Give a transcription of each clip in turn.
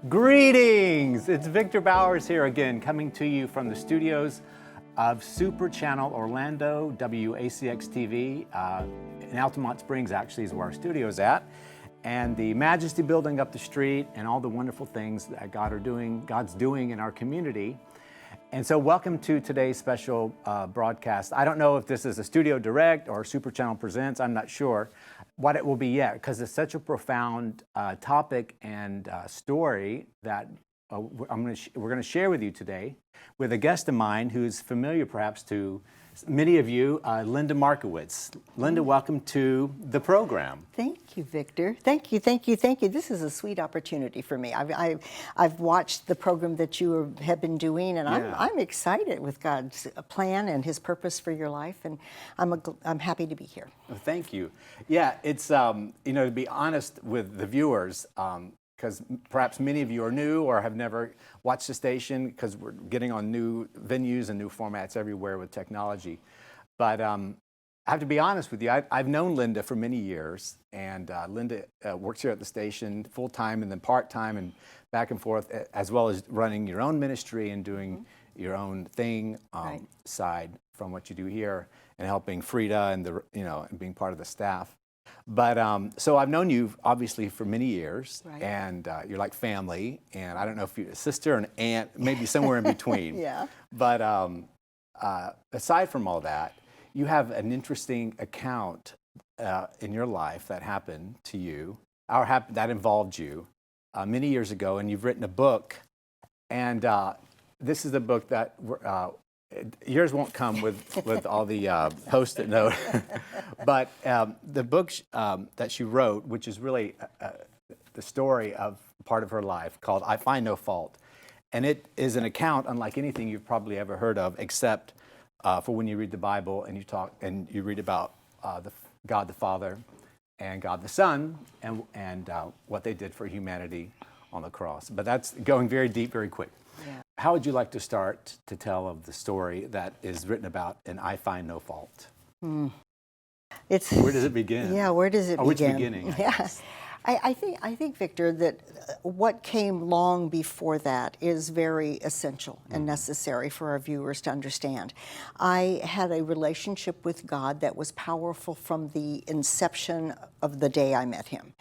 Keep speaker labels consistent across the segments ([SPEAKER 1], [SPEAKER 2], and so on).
[SPEAKER 1] Greetings! It's Victor Bowers here again, coming to you from the studios of SuperChannel Orlando, WACX TV. In Altamont Springs, actually, is where our studio's at. And the Majesty Building up the street, and all the wonderful things that God's doing in our community. And so welcome to today's special broadcast. I don't know if this is a studio direct or SuperChannel Presents, I'm not sure what it will be yet, because it's such a profound topic and story that we're going to share with you today with a guest of mine who's familiar perhaps to many of you, Linda Markowitz. Linda, welcome to the program.
[SPEAKER 2] Thank you, Victor. Thank you, thank you, thank you. This is a sweet opportunity for me. I've watched the program that you have been doing, and I'm excited with God's plan and His purpose for your life, and I'm happy to be here.
[SPEAKER 1] Well, thank you. Yeah, it's to be honest with the viewers, because perhaps many of you are new or have never watched the station, because we're getting on new venues and new formats everywhere with technology. But I have to be honest with you, I've known Linda for many years, and Linda works here at the station full-time and then part-time and back and forth, as well as running your own ministry and doing your own thing side from what you do here, and helping Frida and and being part of the staff. But so I've known you obviously for many years, and you're like family, and I don't know if you're a sister or an aunt, maybe somewhere in between.
[SPEAKER 2] Yeah.
[SPEAKER 1] But aside from all that, you have an interesting account in your life that happened to you, or that involved you many years ago, and you've written a book, and this is the book that yours won't come with all the post-it note, but the book that she wrote, which is really the story of part of her life, called I Find No Fault. And it is an account unlike anything you've probably ever heard of, except for when you read the Bible and you read about God the Father and God the Son and what they did for humanity on the cross. But that's going very deep, very quick.
[SPEAKER 2] Yeah.
[SPEAKER 1] How would you like to start to tell of the story that is written about in I Find No Fault? Where does it begin?
[SPEAKER 2] Yeah, where does it begin?
[SPEAKER 1] Which beginning?
[SPEAKER 2] Yes. I think, Victor, that what came long before that is very essential and necessary for our viewers to understand. I had a relationship with God that was powerful from the inception of the day I met Him.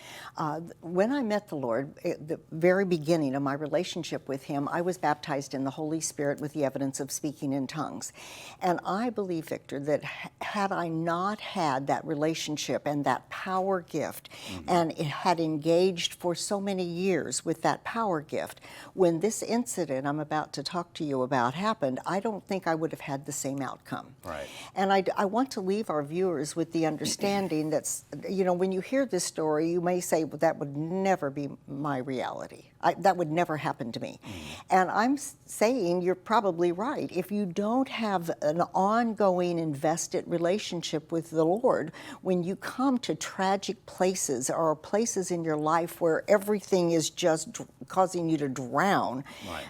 [SPEAKER 2] When I met the Lord, at the very beginning of my relationship with Him, I was baptized in the Holy Spirit with the evidence of speaking in tongues. And I believe, Victor, that had I not had that relationship and that power gift, and it had engaged for so many years with that power gift, when this incident I'm about to talk to you about happened, I don't think I would have had the same outcome.
[SPEAKER 1] Right.
[SPEAKER 2] And I want to leave our viewers with the understanding that, when you hear this story, you may say, well, that would never be my reality. That would never happen to me. And I'm saying you're probably right. If you don't have an ongoing, invested relationship with the Lord, when you come to tragic places or places in your life where everything is just causing you to drown,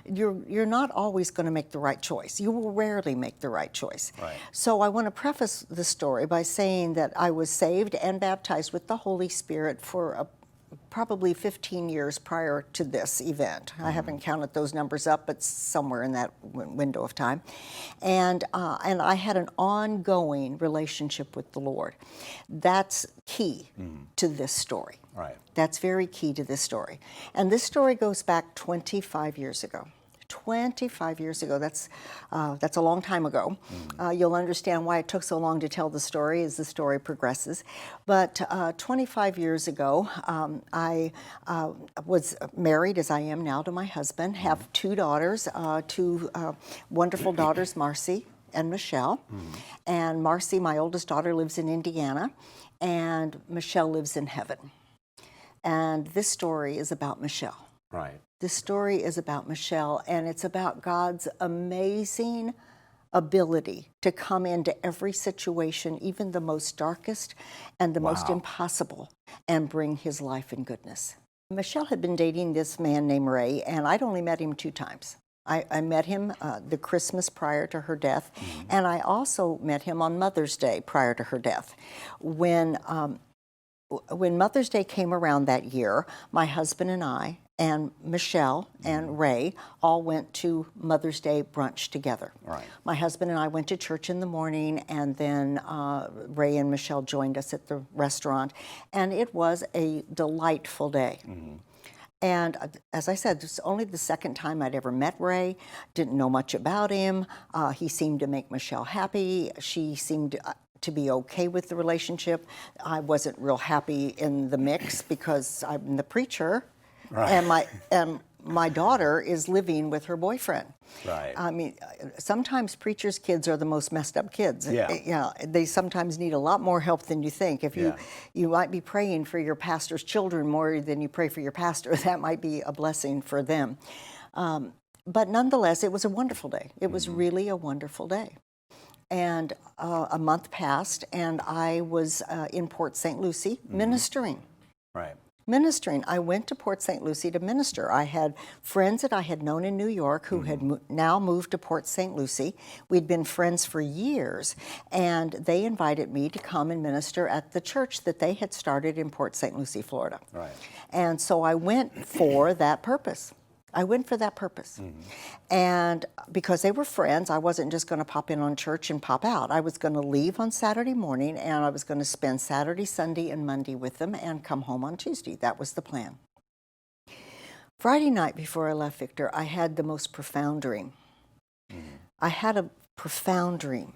[SPEAKER 2] you're not always going to make the right choice. You will rarely make the right choice.
[SPEAKER 1] Right.
[SPEAKER 2] So I want to preface the story by saying that I was saved and baptized with the Holy Spirit for probably 15 years prior to this event. I haven't counted those numbers up, but somewhere in that window of time. And I had an ongoing relationship with the Lord. That's key to this story.
[SPEAKER 1] Right.
[SPEAKER 2] That's very key to this story. And this story goes back 25 years ago. 25 years ago, that's a long time ago. You'll understand why it took so long to tell the story as the story progresses. But 25 years ago, I was married, as I am now, to my husband, have two daughters, two wonderful daughters, Marcy and Michelle. And Marcy, my oldest daughter, lives in Indiana, and Michelle lives in heaven. And this story is about Michelle.
[SPEAKER 1] Right.
[SPEAKER 2] This story is about Michelle, and it's about God's amazing ability to come into every situation, even the most darkest and the most impossible, and bring His life and goodness. Michelle had been dating this man named Ray, and I'd only met him 2 times. I met him the Christmas prior to her death, and I also met him on Mother's Day prior to her death. When Mother's Day came around that year, my husband and I and Michelle and Ray all went to Mother's Day brunch together.
[SPEAKER 1] Right.
[SPEAKER 2] My husband and I went to church in the morning, and then Ray and Michelle joined us at the restaurant, and it was a delightful day. And as I said, this is only the second time I'd ever met Ray, didn't know much about him. He seemed to make Michelle happy. She seemed to be okay with the relationship. I wasn't real happy in the mix because I'm the preacher.
[SPEAKER 1] Right.
[SPEAKER 2] And my daughter is living with her boyfriend.
[SPEAKER 1] Right.
[SPEAKER 2] I mean, sometimes preachers' kids are the most messed up kids.
[SPEAKER 1] Yeah.
[SPEAKER 2] They sometimes need a lot more help than you think. If you might be praying for your pastor's children more than you pray for your pastor, that might be a blessing for them. But nonetheless, it was a wonderful day. It was really a wonderful day. And a month passed, and I was in Port St. Lucie ministering.
[SPEAKER 1] Right.
[SPEAKER 2] Ministering. I went to Port St. Lucie to minister. I had friends that I had known in New York who had now moved to Port St. Lucie. We'd been friends for years, and they invited me to come and minister at the church that they had started in Port St. Lucie, Florida.
[SPEAKER 1] Right.
[SPEAKER 2] And so I went for that purpose. And because they were friends, I wasn't just going to pop in on church and pop out. I was going to leave on Saturday morning, and I was going to spend Saturday, Sunday, and Monday with them and come home on Tuesday. That was the plan. Friday night before I left, Victor, I had the most profound dream. I had a profound dream.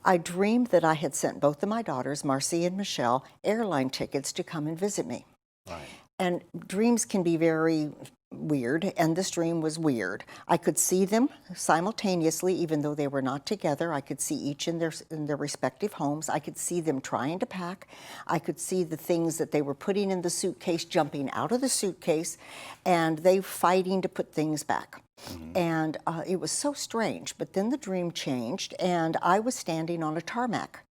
[SPEAKER 2] I dreamed that I had sent both of my daughters, Marcy and Michelle, airline tickets to come and visit me.
[SPEAKER 1] Right.
[SPEAKER 2] And dreams can be very weird, and this dream was weird. I could see them simultaneously, even though they were not together. I could see each in their respective homes. I could see them trying to pack. I could see the things that they were putting in the suitcase, jumping out of the suitcase, and they fighting to put things back. And it was so strange. But then the dream changed, and I was standing on a tarmac.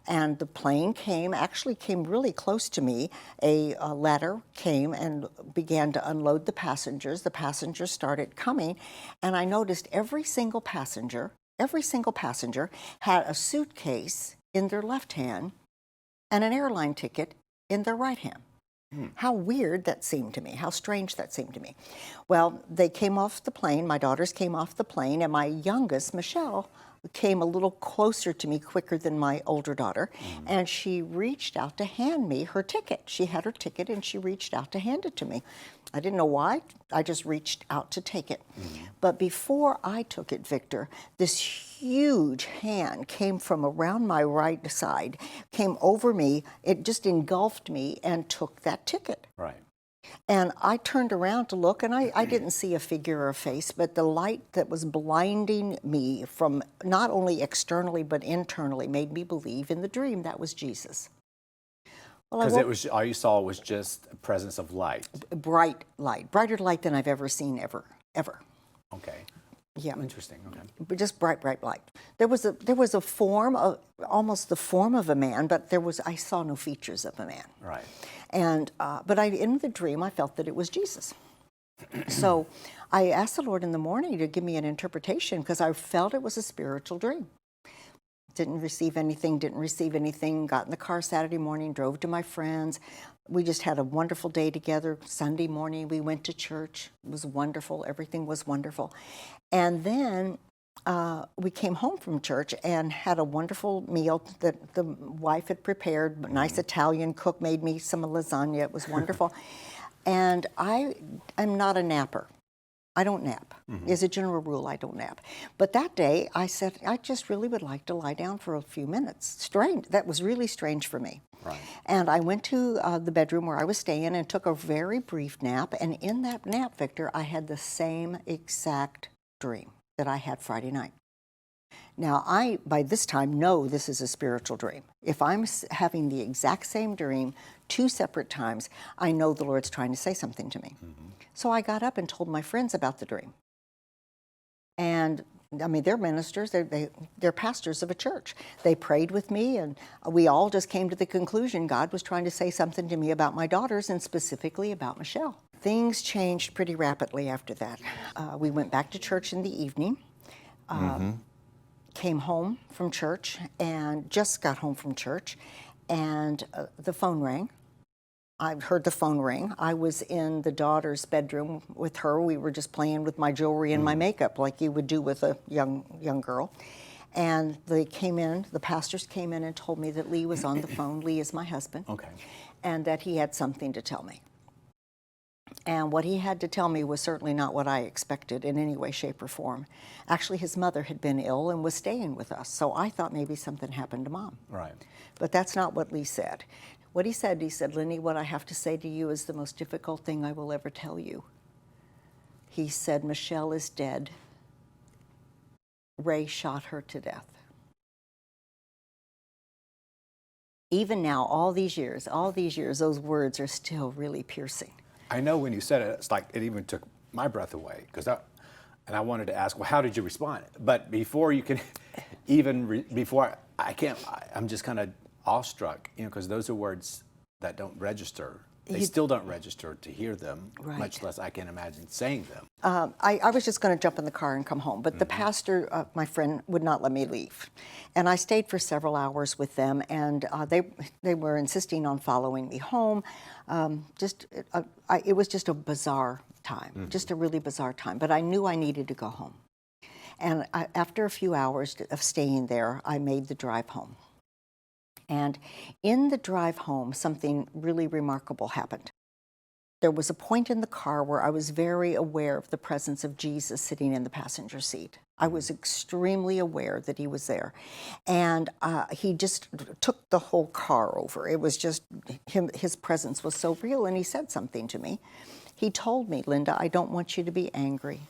[SPEAKER 2] And the plane actually came really close to me. A ladder came and began to unload the passengers. The passengers started coming, and I noticed every single passenger had a suitcase in their left hand and an airline ticket in their right hand. How weird that seemed to me, how strange that seemed to me. Well, they came off the plane, my daughters came off the plane, and my youngest, Michelle, came a little closer to me quicker than my older daughter, and she reached out to hand me her ticket. She had her ticket, and she reached out to hand it to me. I didn't know why. I just reached out to take it. But before I took it, Victor, this huge hand came from around my right side, came over me, it just engulfed me and took that ticket.
[SPEAKER 1] Right.
[SPEAKER 2] And I turned around to look, and I didn't see a figure or a face, but the light that was blinding me from not only externally but internally made me believe in the dream that was Jesus.
[SPEAKER 1] Because all you saw was just a presence of light.
[SPEAKER 2] Bright light, brighter light than I've ever seen ever.
[SPEAKER 1] Okay.
[SPEAKER 2] Yeah.
[SPEAKER 1] Interesting. Okay.
[SPEAKER 2] But just bright light. There was a form of, almost the form of a man, but I saw no features of a man.
[SPEAKER 1] Right.
[SPEAKER 2] And but in the dream, I felt that it was Jesus. So I asked the Lord in the morning to give me an interpretation because I felt it was a spiritual dream. Didn't receive anything, got in the car Saturday morning, drove to my friends. We just had a wonderful day together. Sunday morning, we went to church. It was wonderful. Everything was wonderful. And then we came home from church and had a wonderful meal that the wife had prepared. A nice Italian cook made me some lasagna. It was wonderful. And I'm not a napper. I don't nap. As a general rule, I don't nap. But that day, I said, I just really would like to lie down for a few minutes. Strange. That was really strange for me.
[SPEAKER 1] Right.
[SPEAKER 2] And I went to the bedroom where I was staying and took a very brief nap. And in that nap, Victor, I had the same exact dream that I had Friday night. Now, I, by this time, know this is a spiritual dream. If I'm having the exact same dream 2 separate times, I know the Lord's trying to say something to me. So I got up and told my friends about the dream. And, I mean, they're ministers, they're pastors of a church. They prayed with me, and we all just came to the conclusion God was trying to say something to me about my daughters, and specifically about Michelle. Things changed pretty rapidly after that. We went back to church in the evening. Came home from church and just got home from church, and the phone rang, I heard the phone ring. I was in the daughter's bedroom with her. We were just playing with my jewelry and my makeup like you would do with a young girl. And they came in, the pastors came in and told me that Lee was on the phone. Lee is my husband.
[SPEAKER 1] Okay.
[SPEAKER 2] And that he had something to tell me. And what he had to tell me was certainly not what I expected in any way, shape, or form. Actually, his mother had been ill and was staying with us, so I thought maybe something happened to Mom.
[SPEAKER 1] Right.
[SPEAKER 2] But that's not what Lee said. What he said, Lindy, what I have to say to you is the most difficult thing I will ever tell you. He said, Michelle is dead. Ray shot her to death. Even now, all these years, those words are still really piercing.
[SPEAKER 1] I know when you said it, it's like it even took my breath away, and I wanted to ask, well, how did you respond? But before you can, I'm just kind of awestruck, because those are words that don't register. They still don't register to hear them,
[SPEAKER 2] Right.
[SPEAKER 1] much less I can imagine saying them.
[SPEAKER 2] I was just going to jump in the car and come home, but the pastor, my friend, would not let me leave. And I stayed for several hours with them, and they were insisting on following me home. It was just a bizarre time, just a really bizarre time. But I knew I needed to go home. And after a few hours of staying there, I made the drive home. And in the drive home, something really remarkable happened. There was a point in the car where I was very aware of the presence of Jesus sitting in the passenger seat. I was extremely aware that he was there. And he just took the whole car over. It was just, his presence was so real, and he said something to me. He told me, Linda, I don't want you to be angry.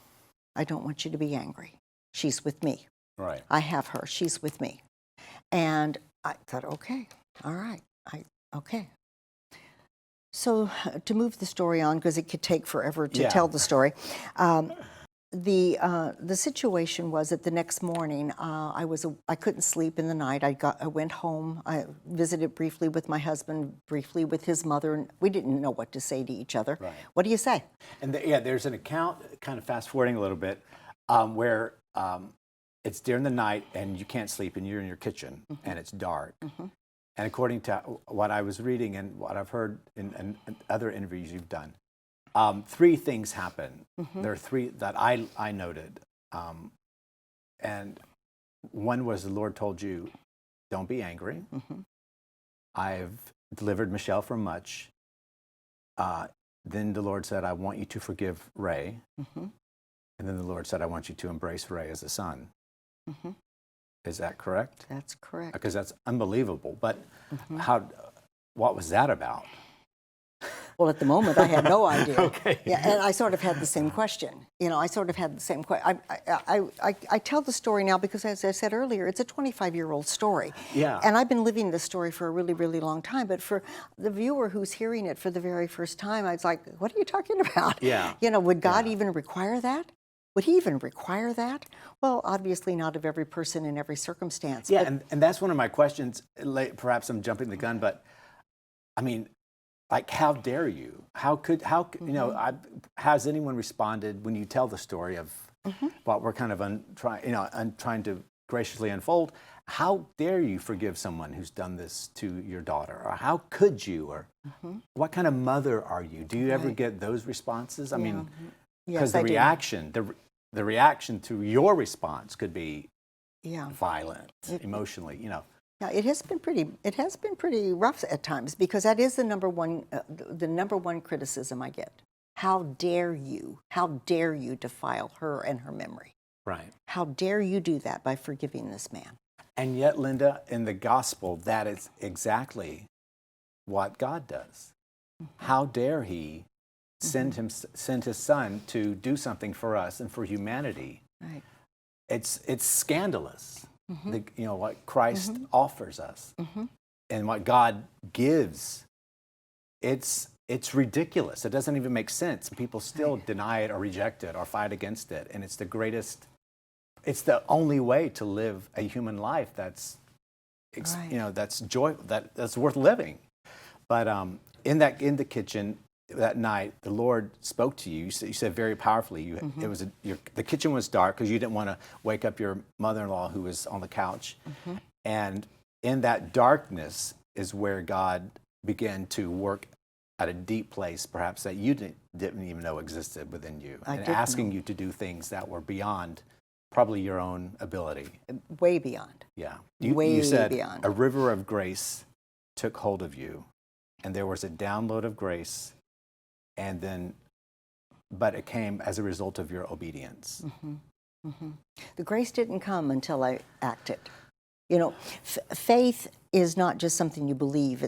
[SPEAKER 2] I don't want you to be angry. She's with me.
[SPEAKER 1] Right.
[SPEAKER 2] I have her. She's with me. And I thought, okay, all right, okay. So to move the story on, because it could take forever to tell the story, the situation was that the next morning I couldn't sleep in the night. I went home. I visited briefly with my husband, briefly with his mother, and we didn't know what to say to each other.
[SPEAKER 1] Right.
[SPEAKER 2] What do you say?
[SPEAKER 1] And there's an account, kind of fast forwarding a little bit, where it's during the night and you can't sleep and you're in your kitchen and it's dark. And according to what I was reading and what I've heard in other interviews you've done, 3 things happen. There are 3 that I noted. And one was the Lord told you, don't be angry. I've delivered Michelle from much. Then the Lord said, I want you to forgive Ray. And then the Lord said, I want you to embrace Ray as a son. Is that correct?
[SPEAKER 2] That's correct.
[SPEAKER 1] Because that's unbelievable. But what was that about?
[SPEAKER 2] Well, at the moment, I had no idea.
[SPEAKER 1] Okay.
[SPEAKER 2] Yeah, and I sort of had the same question. I sort of had the same question. I tell the story now because, as I said earlier, it's a 25-year-old story.
[SPEAKER 1] Yeah.
[SPEAKER 2] And I've been living this story for a really, really long time. But for the viewer who's hearing it for the very first time, I was like, what are you talking about?
[SPEAKER 1] Yeah.
[SPEAKER 2] Would God even require that? Would he even require that? Well, obviously not of every person in every circumstance.
[SPEAKER 1] Yeah, and that's one of my questions. Perhaps I'm jumping the gun, but I mean, like, how dare you? Has anyone responded when you tell the story of what we're kind of trying to graciously unfold? How dare you forgive someone who's done this to your daughter? Or how could you? Or what kind of mother are you? Do you ever get those responses? I mean, because the reaction to your response could be violent, emotionally,
[SPEAKER 2] Yeah, it has been pretty rough at times, because that is the number one criticism I get. How dare you defile her and her memory?
[SPEAKER 1] Right.
[SPEAKER 2] How dare you do that by forgiving this man?
[SPEAKER 1] And yet, Linda, in the gospel, that is exactly what God does. How dare he send his son to do something for us and for humanity?
[SPEAKER 2] Right.
[SPEAKER 1] It's scandalous. What Christ offers us and what God gives. It's ridiculous. It doesn't even make sense. People still deny it or reject it or fight against it. And it's the only way to live a human life that's that's worth living. But in the kitchen that night, the Lord spoke to you. You said very powerfully. The kitchen was dark because you didn't want to wake up your mother-in-law who was on the couch. And in that darkness is where God began to work at a deep place, perhaps that you didn't even know existed within you,
[SPEAKER 2] I
[SPEAKER 1] and
[SPEAKER 2] didn't
[SPEAKER 1] asking
[SPEAKER 2] know.
[SPEAKER 1] you to do things that were beyond probably your own ability.
[SPEAKER 2] Way beyond.
[SPEAKER 1] Yeah.
[SPEAKER 2] Way
[SPEAKER 1] You said
[SPEAKER 2] beyond.
[SPEAKER 1] a river of grace took hold of you, and there was a download of grace, and then, but it came as a result of your obedience.
[SPEAKER 2] The grace didn't come until I acted. You know, faith is not just something you believe.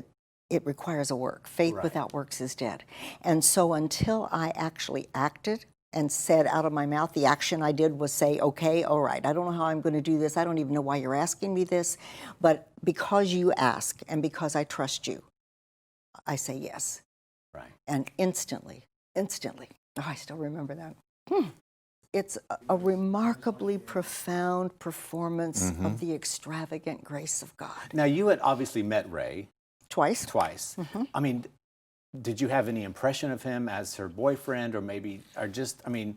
[SPEAKER 2] It requires a work. Faith
[SPEAKER 1] Right.
[SPEAKER 2] without works is dead. And so until I actually acted and said out of my mouth, the action I did was say, okay, all right, I don't know how I'm going to do this. I don't even know why you're asking me this. But because you ask and because I trust you, I say yes.
[SPEAKER 1] Right.
[SPEAKER 2] And instantly, oh, I still remember that. It's a remarkably profound performance of the extravagant grace of God.
[SPEAKER 1] Now, you had obviously met Ray
[SPEAKER 2] Twice.
[SPEAKER 1] twice. I mean, did you have any impression of him as her boyfriend, or maybe, or just, I mean,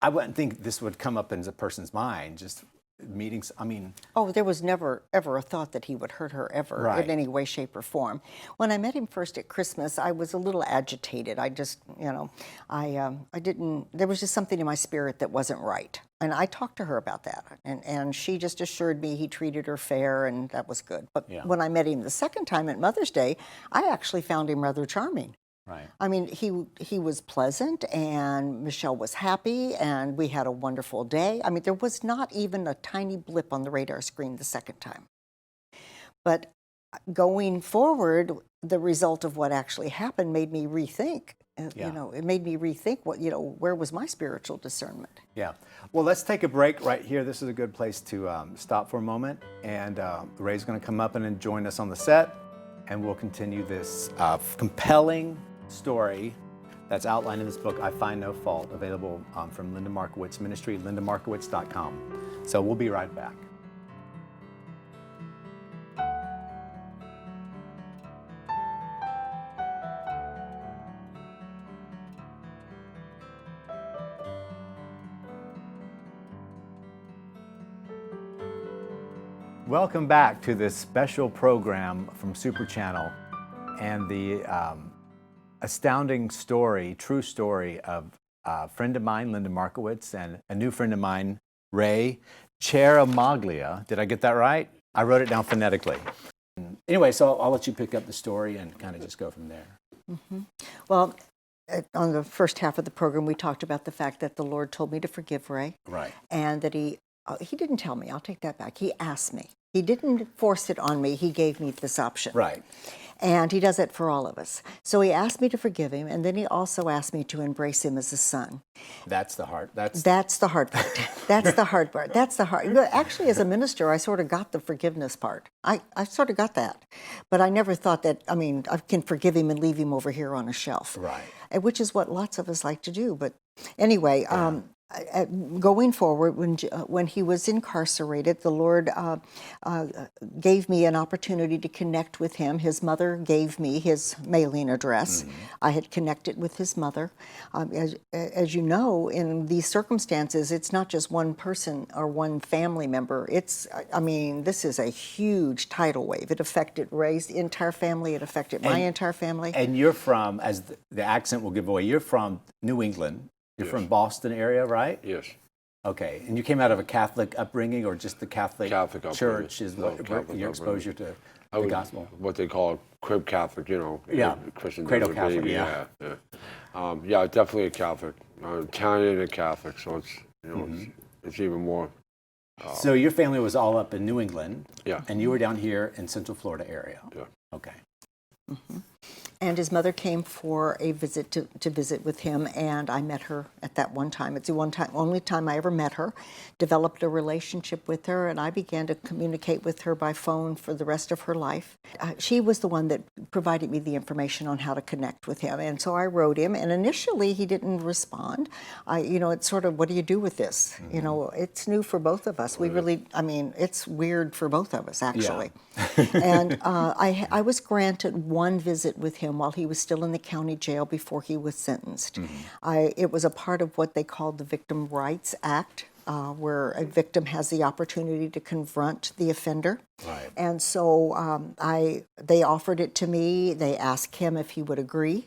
[SPEAKER 1] I wouldn't think this would come up in a person's mind, just meetings, I mean.
[SPEAKER 2] Oh, there was never, ever a thought that he would hurt her ever
[SPEAKER 1] Right.
[SPEAKER 2] in any way, shape, or form. When I met him first at Christmas, I was a little agitated. I just, you know, I didn't, there was just something in my spirit that wasn't right. And I talked to her about that. And she just assured me he treated her fair, and that was good. But
[SPEAKER 1] Yeah.
[SPEAKER 2] when I met him the second time at Mother's Day, I actually found him rather charming.
[SPEAKER 1] Right.
[SPEAKER 2] I mean, he was pleasant, and Michelle was happy, and we had a wonderful day. I mean, there was not even a tiny blip on the radar screen the second time. But going forward, the result of what actually happened made me rethink.
[SPEAKER 1] Yeah.
[SPEAKER 2] You know, it made me rethink what, you know, where was my spiritual discernment?
[SPEAKER 1] Yeah. Well, let's take a break right here. This is a good place to stop for a moment. And Ray's going to come up and join us on the set, and we'll continue this compelling story that's outlined in this book, I Find No Fault, available from Linda Markowitz Ministry, lindamarkowitz.com. So we'll be right back. Welcome back to this special program from SuperChannel and the astounding story, true story of a friend of mine, Linda Markowitz, and a new friend of mine, Ray Cheramaglia. Did I get that right? I wrote it down phonetically. Anyway, so I'll let you pick up the story and kind of just go from there.
[SPEAKER 2] Well, on the first half of the program, we talked about the fact that the Lord told me to forgive Ray.
[SPEAKER 1] Right.
[SPEAKER 2] And that he didn't tell me, I'll take that back. He asked me. He didn't force it on me. He gave me this option.
[SPEAKER 1] Right.
[SPEAKER 2] And he does it for all of us. So he asked me to forgive him, and then he also asked me to embrace him as a son.
[SPEAKER 1] That's the hard.
[SPEAKER 2] That's the hard part. That's the hard part. That's the hard. Actually, as a minister, I sort of got the forgiveness part. I sort of got that, but I never thought that. I mean, I can forgive him and leave him over here on a shelf,
[SPEAKER 1] Right.
[SPEAKER 2] which is what lots of us like to do. But anyway. Going forward, when he was incarcerated, the Lord gave me an opportunity to connect with him. His mother gave me his mailing address. I had connected with his mother. As you know, in these circumstances, it's not just one person or one family member. I mean, this is a huge tidal wave. It affected Ray's entire family. It affected my entire family.
[SPEAKER 1] And you're from, as the accent will give away, you're from New England. You're from Boston area, right?
[SPEAKER 3] Yes.
[SPEAKER 1] Okay. And you came out of a Catholic upbringing, or just the Catholic Church is
[SPEAKER 3] No,
[SPEAKER 1] what
[SPEAKER 3] Catholic
[SPEAKER 1] your exposure to the gospel?
[SPEAKER 3] What they call crib Catholic, you know.
[SPEAKER 1] Yeah.
[SPEAKER 3] Christian
[SPEAKER 1] Cradle
[SPEAKER 3] baby,
[SPEAKER 1] Catholic, yeah.
[SPEAKER 3] Yeah, definitely a Catholic. Italian and Catholic, so it's, you know, it's even more.
[SPEAKER 1] So your family was all up in New England.
[SPEAKER 3] Yeah.
[SPEAKER 1] And you were down here in Central Florida area.
[SPEAKER 3] Yeah.
[SPEAKER 1] Okay.
[SPEAKER 2] And his mother came for a visit to visit with him, and I met her at that one time. It's the only time I ever met her. Developed a relationship with her, and I began to communicate with her by phone for the rest of her life. She was the one that provided me the information on how to connect with him, and so I wrote him. And initially, he didn't respond. It's sort of, what do you do with this? You know, it's new for both of us. We really, I mean, it's weird for both of us actually.
[SPEAKER 1] Yeah.
[SPEAKER 2] And I was granted one visit with him while he was still in the county jail before he was sentenced. It was a part of what they called the Victim Rights Act, where a victim has the opportunity to confront the offender.
[SPEAKER 1] Right.
[SPEAKER 2] And so they offered it to me. They asked him if he would agree.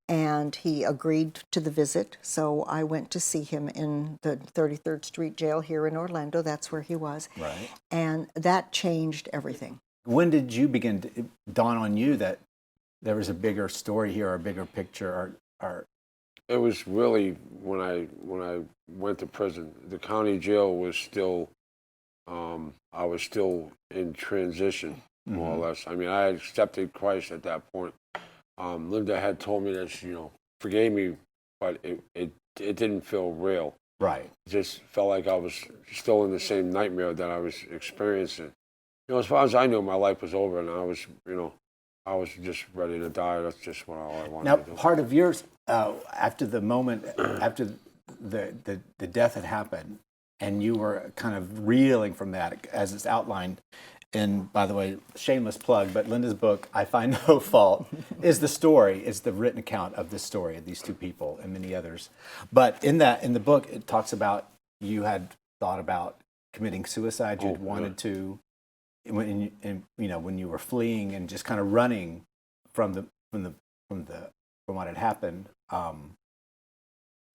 [SPEAKER 2] and he agreed to the visit. So I went to see him in the 33rd Street Jail here in Orlando. That's where he was.
[SPEAKER 1] Right.
[SPEAKER 2] And that changed everything.
[SPEAKER 1] When did you begin to dawn on you that there was a bigger story here, or a bigger picture, or
[SPEAKER 3] It was really when I went to prison. The county jail was still, I was still in transition, more or less. I mean, I had accepted Christ at that point. Linda had told me that she, forgave me, but it didn't feel real.
[SPEAKER 1] right?
[SPEAKER 3] It just felt like I was still in the same nightmare that I was experiencing. As far as I knew, my life was over, and I was, I was just ready to die. That's just what all I wanted
[SPEAKER 1] Now,
[SPEAKER 3] to do.
[SPEAKER 1] part of yours, after the moment, after the death had happened, and you were kind of reeling from that, as it's outlined in, by the way, shameless plug, but Linda's book, I Find No Fault, is the written account of this story of these two people and many others. But in the book, it talks about you had thought about committing suicide. You'd wanted to, when you were fleeing and just kind of running from what had happened.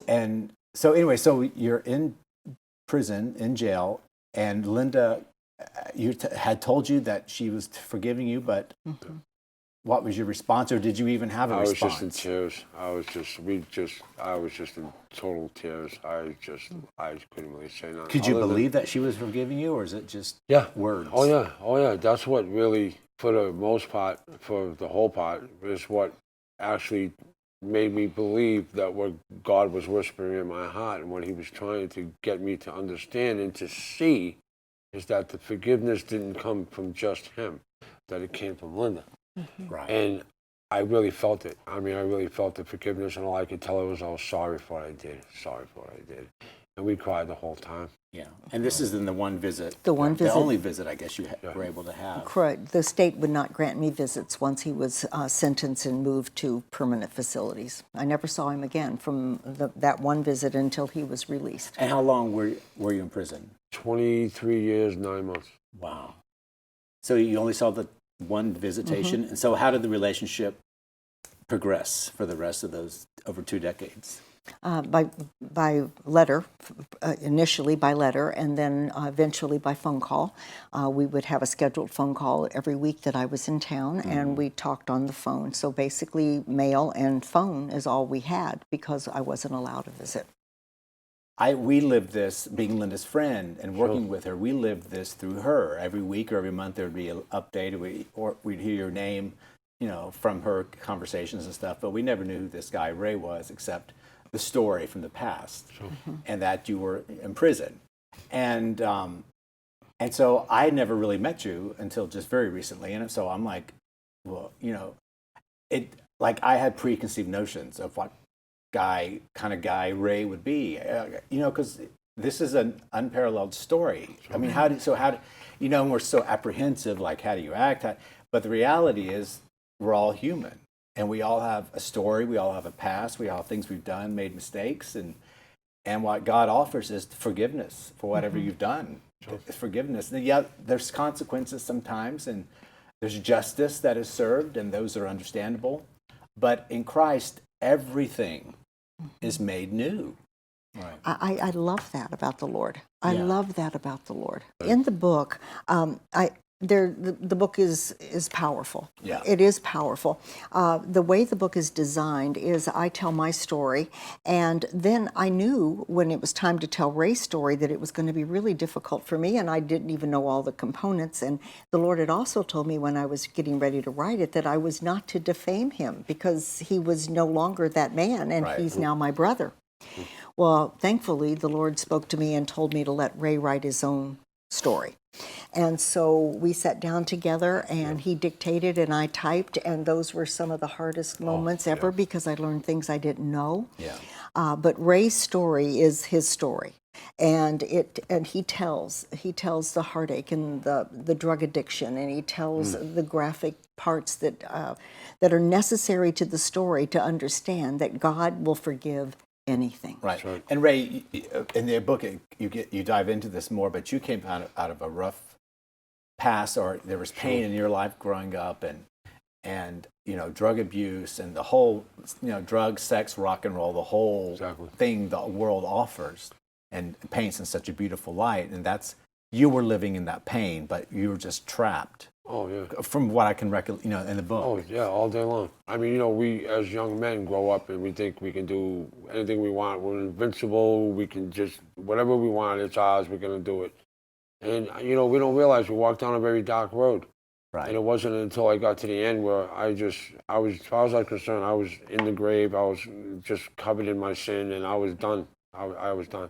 [SPEAKER 1] And so anyway, so you're in prison, in jail, and Linda, had told you that she was forgiving you, but what was your response, or did you even have a response?
[SPEAKER 3] I was just in tears. I was just in total tears. I couldn't really say nothing.
[SPEAKER 1] Could you believe that she was forgiving you, or is it just words?
[SPEAKER 3] Oh yeah. That's what really, for the most part, for the whole part, is what actually made me believe that what God was whispering in my heart and what He was trying to get me to understand and to see is that the forgiveness didn't come from just Him, that it came from Linda.
[SPEAKER 1] Right.
[SPEAKER 3] And I really felt it. I mean, I really felt the forgiveness, and all I could tell her was I was sorry for what I did. Sorry for what I did. And we cried the whole time.
[SPEAKER 1] Yeah. And this is in the one visit.
[SPEAKER 2] The one visit.
[SPEAKER 1] The only visit, I guess, you were able to have.
[SPEAKER 2] Correct. The state would not grant me visits once he was sentenced and moved to permanent facilities. I never saw him again from that one visit until he was released.
[SPEAKER 1] And how long were you in prison?
[SPEAKER 3] 23 years, 9 months.
[SPEAKER 1] Wow. So you only saw the one visitation. And so how did the relationship progress for the rest of those over 2 decades?
[SPEAKER 2] By letter, initially by letter, and then eventually by phone call. We would have a scheduled phone call every week that I was in town, and we talked on the phone. So basically, mail and phone is all we had because I wasn't allowed to visit.
[SPEAKER 1] We lived this, being Linda's friend and working with her, we lived this through her. Every week or every month there would be an update, we'd hear your name, from her conversations and stuff, but we never knew who this guy Ray was except the story from the past, and that you were in prison. And so I had never really met you until just very recently, and so I'm like, well, I had preconceived notions of what kind of guy Ray would be, because this is an unparalleled story. I mean, how do and we're so apprehensive, like, how do you act? But the reality is we're all human, and we all have a story, we all have a past, we all have things we've done, made mistakes, and what God offers is forgiveness for whatever you've done. It's forgiveness. And yeah, there's consequences sometimes, and there's justice that is served, and those are understandable. But in Christ, everything is made new. Right.
[SPEAKER 2] I love that about the Lord. I love that about the Lord. In the book, the book is powerful.
[SPEAKER 1] Yeah.
[SPEAKER 2] It is powerful. The way the book is designed is I tell my story, and then I knew when it was time to tell Ray's story that it was going to be really difficult for me, and I didn't even know all the components. And the Lord had also told me when I was getting ready to write it that I was not to defame him because he was no longer that man, and he's now my brother. Well, thankfully, the Lord spoke to me and told me to let Ray write his own story. And so we sat down together, and he dictated and I typed, and those were some of the hardest moments ever because I learned things I didn't know.
[SPEAKER 1] Yeah.
[SPEAKER 2] But Ray's story is his story, and he tells the heartache and the drug addiction, and he tells the graphic parts that are necessary to the story to understand that God will forgive anything.
[SPEAKER 1] Right. And Ray, in the book, you dive into this more, but you came out of a rough past, or there was pain in your life growing up, and drug abuse and the whole drug, sex, rock and roll, the whole
[SPEAKER 3] Exactly.
[SPEAKER 1] thing the world offers and paints in such a beautiful light. And that's, you were living in that pain, but you were just trapped.
[SPEAKER 3] Oh, yeah.
[SPEAKER 1] From what I can recollect, in the book.
[SPEAKER 3] Oh, yeah, all day long. I mean, we as young men grow up and we think we can do anything we want. We're invincible. We can just, whatever we want, it's ours. We're going to do it. And, we don't realize we walk down a very dark road.
[SPEAKER 1] Right.
[SPEAKER 3] And it wasn't until I got to the end where I was, as far as I was concerned, I was in the grave. I was just covered in my sin, and I was done. I was done.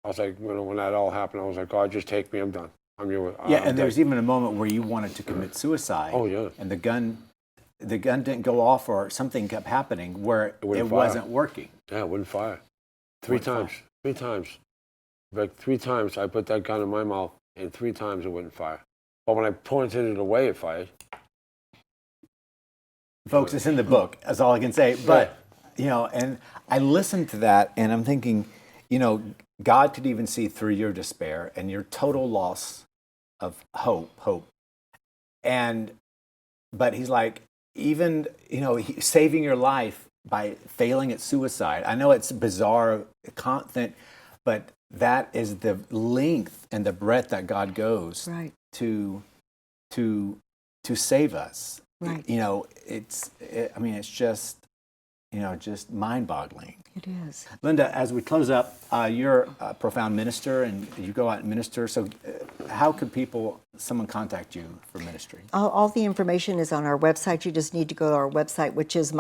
[SPEAKER 3] I was like, when that all happened, I was like, God, just take me. I'm done. I'm your.
[SPEAKER 1] Yeah, and there was even a moment where you wanted to commit suicide.
[SPEAKER 3] Oh, yeah.
[SPEAKER 1] And the gun didn't go off, or something kept happening where it
[SPEAKER 3] wouldn't
[SPEAKER 1] wasn't working.
[SPEAKER 3] Yeah, it wouldn't fire. Three times. Like 3 times I put that gun in my mouth, and 3 times it wouldn't fire. But when I pointed it away, it fired.
[SPEAKER 1] Folks, it's in the book. That's all I can say. But and I listened to that, and I'm thinking, God could even see through your despair and your total loss of hope. But he's like, even, saving your life by failing at suicide. I know it's bizarre, constant, but that is the length and the breadth that God goes
[SPEAKER 2] Right.
[SPEAKER 1] to save us.
[SPEAKER 2] Right.
[SPEAKER 1] It's just, just mind-boggling.
[SPEAKER 2] It is.
[SPEAKER 1] Linda, as we close up, you're a profound minister, and you go out and minister. So how could someone contact you for ministry?
[SPEAKER 2] All the information is on our website. You just need to go to our website, which is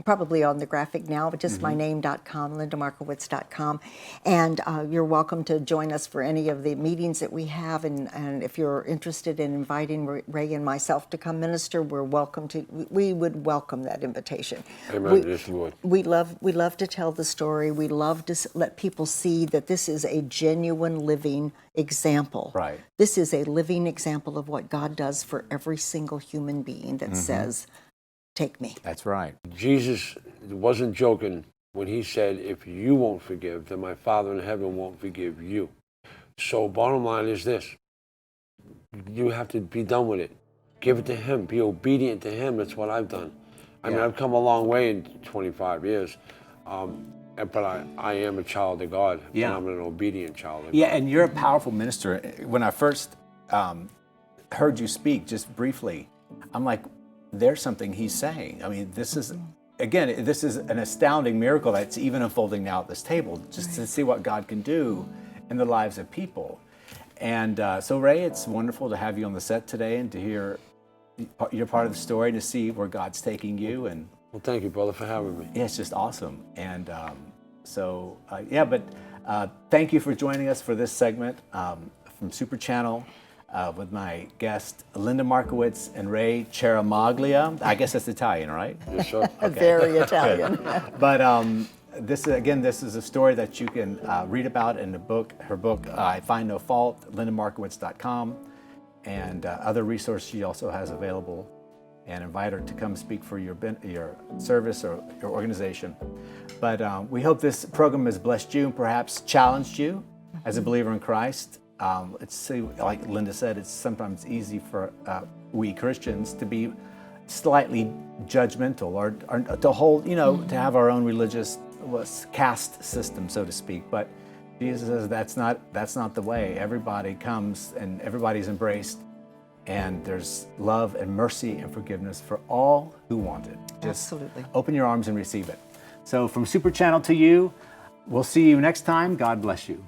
[SPEAKER 2] probably on the graphic now, but just myname.com, lindamarkowitz.com. And you're welcome to join us for any of the meetings that we have. And if you're interested in inviting Ray and myself to come minister, we would welcome that invitation.
[SPEAKER 3] Amen. Yes, Lord.
[SPEAKER 2] We love to tell the story. We love to let people see that this is a genuine living example.
[SPEAKER 1] Right.
[SPEAKER 2] This is a living example of what God does for every single human being that says, take me.
[SPEAKER 1] That's right.
[SPEAKER 3] Jesus wasn't joking when he said, if you won't forgive, then my Father in heaven won't forgive you. So bottom line is this. You have to be done with it. Give it to him. Be obedient to him. That's what I've done. I mean, I've come a long way in 25 years. But I am a child of God.
[SPEAKER 1] Yeah.
[SPEAKER 3] But I'm an obedient child of God.
[SPEAKER 1] Yeah, and you're a powerful minister. When I first heard you speak, just briefly, I'm like, there's something he's saying. I mean, this is an astounding miracle that's even unfolding now at this table, just to see what God can do in the lives of people. And so, Ray, it's wonderful to have you on the set today and to hear you're part of the story, to see where God's taking you. And
[SPEAKER 3] Well, thank you, brother, for having me.
[SPEAKER 1] yeah, it's just awesome. And thank you for joining us for this segment from SuperChannel with my guest, Linda Markowitz and Ray Ciaramaglia. I guess that's Italian, right?
[SPEAKER 3] Yes, sir.
[SPEAKER 2] Very Italian.
[SPEAKER 1] But this is a story that you can read about in her book, I Find No Fault, lindamarkowitz.com, and other resources she also has available. And invite her to come speak for your service or your organization. But we hope this program has blessed you and perhaps challenged you as a believer in Christ. Like Linda said, it's sometimes easy for we Christians to be slightly judgmental or to hold, to have our own religious caste system, so to speak. But Jesus says that's not the way. Everybody comes and everybody's embraced. And there's love and mercy and forgiveness for all who want it. Just
[SPEAKER 2] Absolutely.
[SPEAKER 1] Open your arms and receive it. So from SuperChannel to you, we'll see you next time. God bless you.